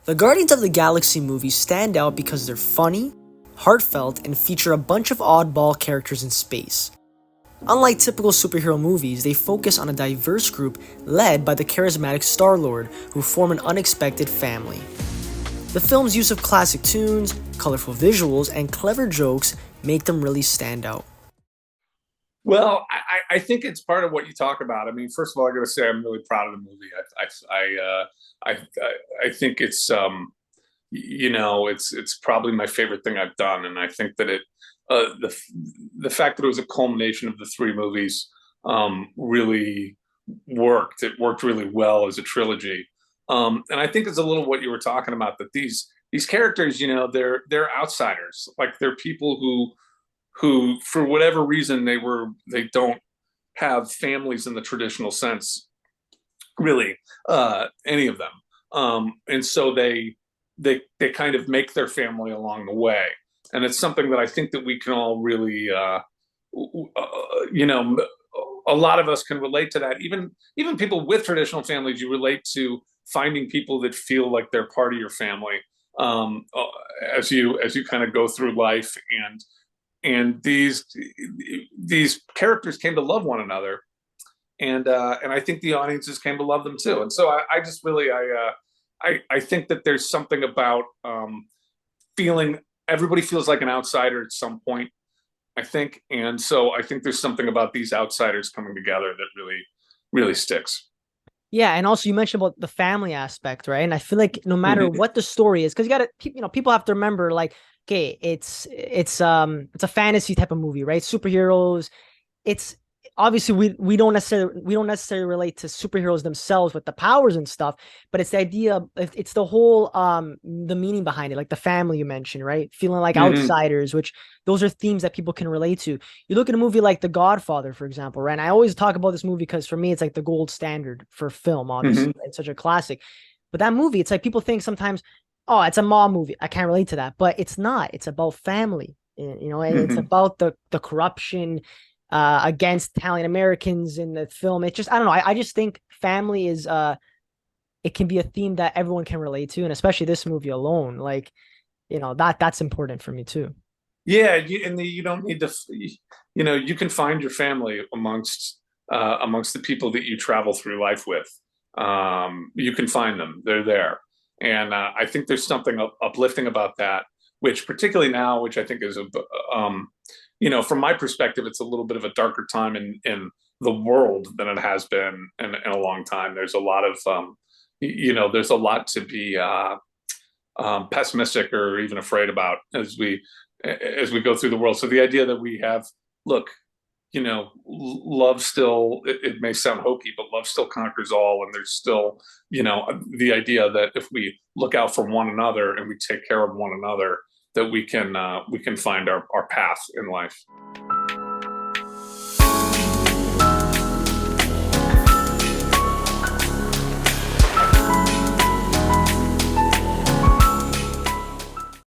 The Guardians of the Galaxy movies stand out because they're funny, heartfelt, and feature a bunch of oddball characters in space. Unlike typical superhero movies, they focus on a diverse group led by the charismatic Star-Lord, who form an unexpected family. The film's use of classic tunes, colorful visuals, and clever jokes make them really stand out. Well, I think it's part of what you talk about. I mean, first of all, I got to say I'm really proud of the movie. I think it's it's probably my favorite thing I've done, and I think that the fact that it was a culmination of the three movies really worked. It worked really well as a trilogy, and I think it's a little what you were talking about, that these characters, they're outsiders. Like, they're people who for whatever reason they don't have families in the traditional sense, really, any of them, and so they kind of make their family along the way, and it's something that I think that we can all really, you know a lot of us can relate to that. Even people with traditional families, you relate to finding people that feel like they're part of your family, as you kind of go through life. And these characters came to love one another, and I think the audiences came to love them too. And so I just really, I think that there's something about, feeling everybody feels like an outsider at some point, I think. And so I think there's something about these outsiders coming together that really sticks. Yeah, and also you mentioned about the family aspect, right? And I feel like no matter Mhm. what the story is, because people have to remember, like, okay, it's a fantasy type of movie, right? Superheroes. It's obviously we don't necessarily relate to superheroes themselves with the powers and stuff, but it's the idea, it's the whole the meaning behind it, like the family you mentioned, right? Feeling like Mhm. outsiders, which those are themes that people can relate to. You look at a movie like The Godfather, for example, right? And I always talk about this movie because for me it's like the gold standard for film, obviously. Mhm. Right? It's such a classic. But that movie, it's like people think sometimes, oh, it's a mom movie, I can't relate to that, but it's not. It's about family. It's Mhm. about the corruption against Italian Americans in the film. It's just, I don't know. I just think family is it can be a theme that everyone can relate to, and especially this movie alone. Like, that's important for me too. Yeah, you don't need to, you can find your family amongst the people that you travel through life with. You can find them; they're there, and I think there's something uplifting about that. Which, particularly now, which I think is from my perspective, it's a little bit of a darker time in the world than it has been in a long time. There's a lot of, there's a lot to be pessimistic or even afraid about as we go through the world. So the idea that we have, look, love still, it may sound hokey, but love still conquers all. And there's still, the idea that if we look out for one another and we take care of one another, that we can find our path in life.